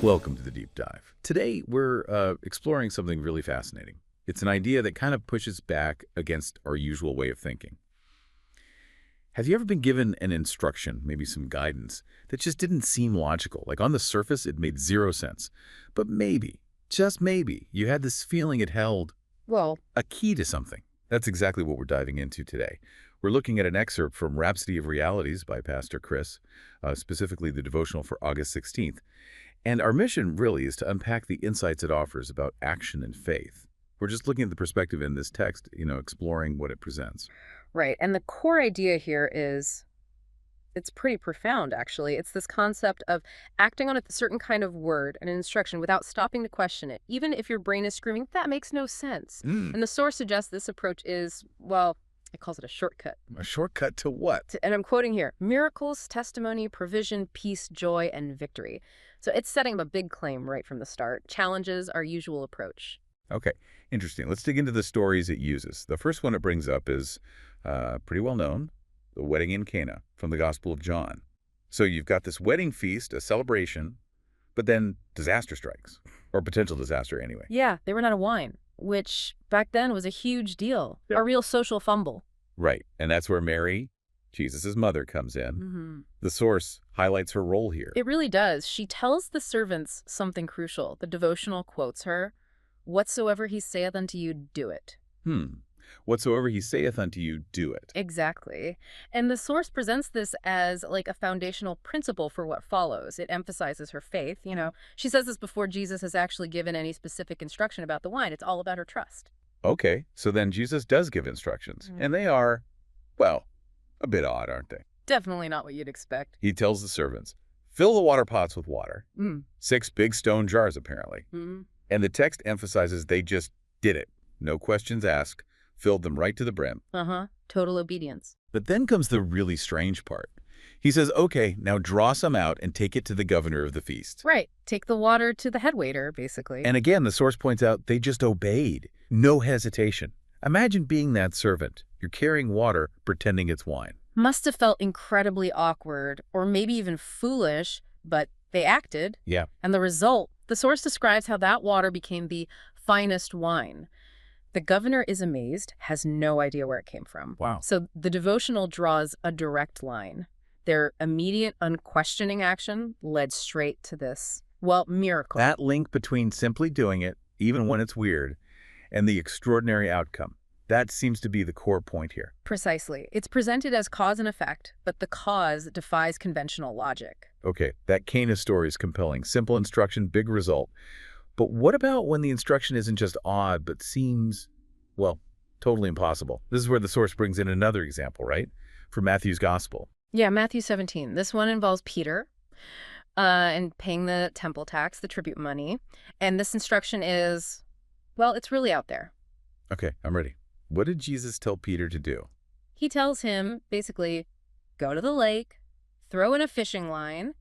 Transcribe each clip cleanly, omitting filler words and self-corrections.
Welcome to the Deep Dive. Today, we're exploring something really fascinating. It's an idea that kind of pushes back against our usual way of thinking. Have you ever been given an instruction, maybe some guidance, that just didn't seem logical? Like on the surface, it made zero sense. But maybe, just maybe, you had this feeling it held Well, a key to something. That's exactly what we're diving into today. We're looking at an excerpt from Rhapsody of Realities by Pastor Chris, specifically the devotional for August 16th. And our mission really is to unpack the insights it offers about action and faith. We're just looking at the perspective in this text, exploring what it presents. right. And the core idea here is it's pretty profound, actually. It's this concept of acting on a certain kind of word, an instruction, without stopping to question it, even if your brain is screaming, that makes no sense. Mm, And the source suggests this approach is, well, it calls it a shortcut. a shortcut to what? And I'm quoting here, miracles, testimony, provision, peace, joy, and victory. So it's setting up a big claim right from the start, challenges our usual approach. Okay, interesting. Let's dig into the stories it uses. The first one it brings up is pretty well known, the wedding in Cana from the Gospel of John. So you've got this wedding feast, a celebration, but then disaster strikes, or potential disaster anyway. Yeah, they ran out of wine, which back then was a huge deal, Yeah. a real social fumble. Right, and that's where Mary, Jesus' mother, comes in. Mm-hmm. The source highlights her role here. It really does. She tells the servants something crucial. The devotional quotes her, "Whatsoever he saith unto you, do it." Whatsoever he saith unto you, do it. Exactly. And the source presents this as like a foundational principle for what follows. It emphasizes her faith. She says this before Jesus has actually given any specific instruction about the wine. It's all about her trust. Okay, so then Jesus does give instructions, and they are, well, a bit odd, aren't they? Definitely not what you'd expect. He tells the servants, fill the water pots with water. Mm. 6 big stone jars, apparently. Mm. And the text emphasizes they just did it. No questions asked, filled them right to the brim. Uh-huh. Total obedience. But then comes the really strange part. He says, okay, now draw some out and take it to the governor of the feast. Right. Take the water to the head waiter, basically. And again, the source points out they just obeyed. No hesitation. Imagine being that servant. You're carrying water, pretending it's wine. Must have felt incredibly awkward or maybe even foolish, but they acted. Yeah. And the result, the source describes how that water became the finest wine. The governor is amazed, has no idea where it came from. Wow. So the devotional draws a direct line. Their immediate, unquestioning action led straight to this, well, miracle. That link between simply doing it, even when it's weird, and the extraordinary outcome. That seems to be the core point here. Precisely. It's presented as cause and effect, but the cause defies conventional logic. Okay, that Cana story is compelling. Simple instruction, big result. But what about when the instruction isn't just odd, but seems, well, totally impossible? This is where the source brings in another example, right? From Matthew's Gospel. Yeah, Matthew 17. This one involves Peter and paying the temple tax, the tribute money. And this instruction is, well, it's really out there. Okay, I'm ready. What did Jesus tell Peter to do? He tells him, basically, go to the lake, throw in a fishing line,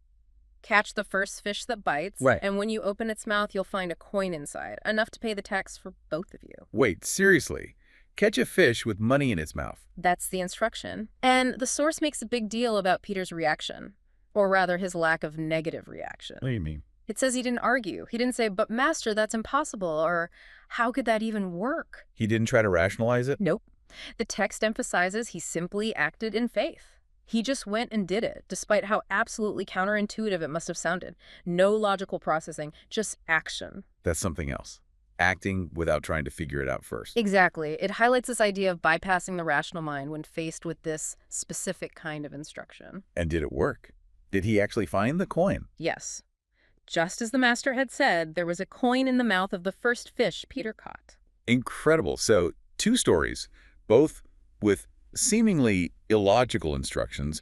catch the first fish that bites, Right. and when you open its mouth, you'll find a coin inside, enough to pay the tax for both of you. Wait, seriously? Catch a fish with money in its mouth. That's the instruction. And the source makes a big deal about Peter's reaction, or rather his lack of negative reaction. What do you mean? It says he didn't argue. He didn't say, but master, that's impossible, or how could that even work? He didn't try to rationalize it? Nope. The text emphasizes he simply acted in faith. He just went and did it, despite how absolutely counterintuitive it must have sounded. No logical processing, just action. That's something else. Acting without trying to figure it out first. Exactly. It highlights this idea of bypassing the rational mind when faced with this specific kind of instruction. And did it work? Did he actually find the coin? Yes. Just as the master had said, there was a coin in the mouth of the first fish Peter caught. Incredible. So, 2 stories, both with seemingly illogical instructions,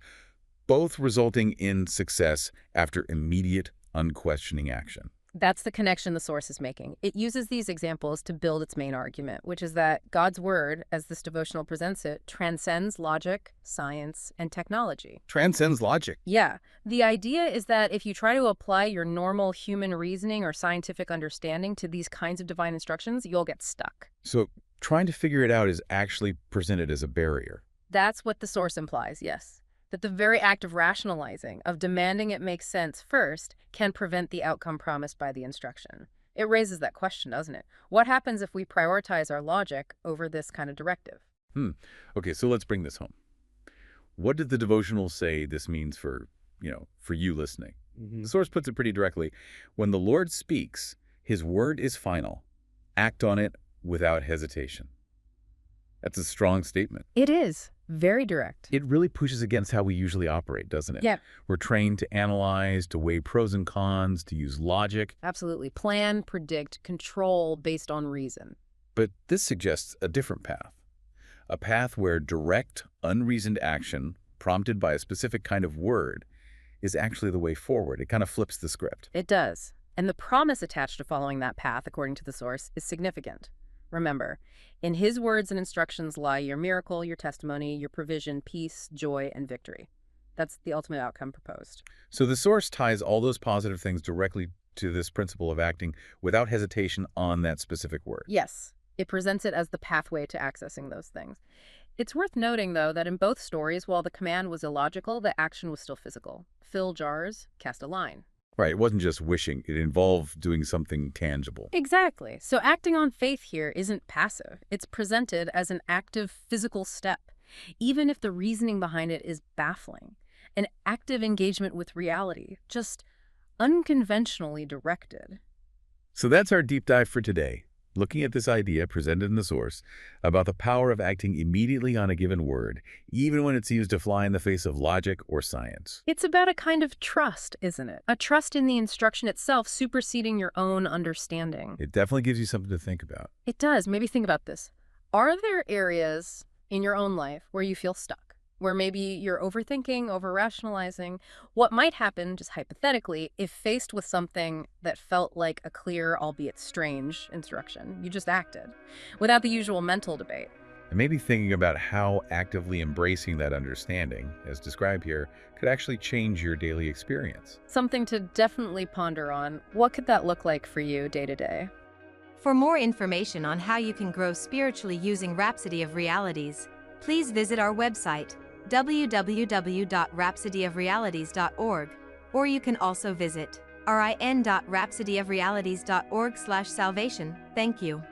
both resulting in success after immediate, unquestioning action. That's the connection the source is making. It uses these examples to build its main argument, which is that God's word, as this devotional presents it, transcends logic, science, and technology. Transcends logic. Yeah, the idea is that if you try to apply your normal human reasoning or scientific understanding to these kinds of divine instructions, you'll get stuck. So, trying to figure it out is actually presented as a barrier. That's what the source implies, yes. that the very act of rationalizing, of demanding it makes sense first, can prevent the outcome promised by the instruction. It raises that question, doesn't it? What happens if we prioritize our logic over this kind of directive? Hmm. Okay, so let's bring this home. What did the devotional say this means for you listening? Hmm. The source puts it pretty directly. When the Lord speaks, his word is final. Act on it without hesitation. That's a strong statement. It is very direct. It really pushes against how we usually operate, doesn't it? Yeah, We're trained to analyze, to weigh pros and cons, to use logic. absolutely. Plan, predict, control based on reason. But this suggests a different path. A path where direct, unreasoned action, prompted by a specific kind of word, is actually the way forward. It kind of flips the script. It does. And the promise attached to following that path, according to the source, is significant. Remember, in his words and instructions lie your miracle, your testimony, your provision, peace, joy, and victory. That's the ultimate outcome proposed. So the source ties all those positive things directly to this principle of acting without hesitation on that specific word. Yes, it presents it as the pathway to accessing those things. It's worth noting, though, that in both stories, while the command was illogical, the action was still physical. Fill jars, cast a line. Right, it wasn't just wishing. It involved doing something tangible. Exactly. So acting on faith here isn't passive. It's presented as an active physical step, even if the reasoning behind it is baffling. An active engagement with reality, just unconventionally directed. So that's our deep dive for today, looking at this idea presented in the source about the power of acting immediately on a given word, even when it seems to fly in the face of logic or science. It's about a kind of trust, isn't it? A trust in the instruction itself superseding your own understanding. It definitely gives you something to think about. It does. Maybe think about this. Are there areas in your own life where you feel stuck? Where maybe you're overthinking, over-rationalizing? What might happen, just hypothetically, if faced with something that felt like a clear, albeit strange, instruction? You just acted, without the usual mental debate. And maybe thinking about how actively embracing that understanding, as described here, could actually change your daily experience. Something to definitely ponder on. What could that look like for you day to day? For more information on how you can grow spiritually using Rhapsody of Realities, please visit our website, www.rhapsodyofrealities.org, or you can also visit rin.rhapsodyofrealities.org/salvation. Thank you.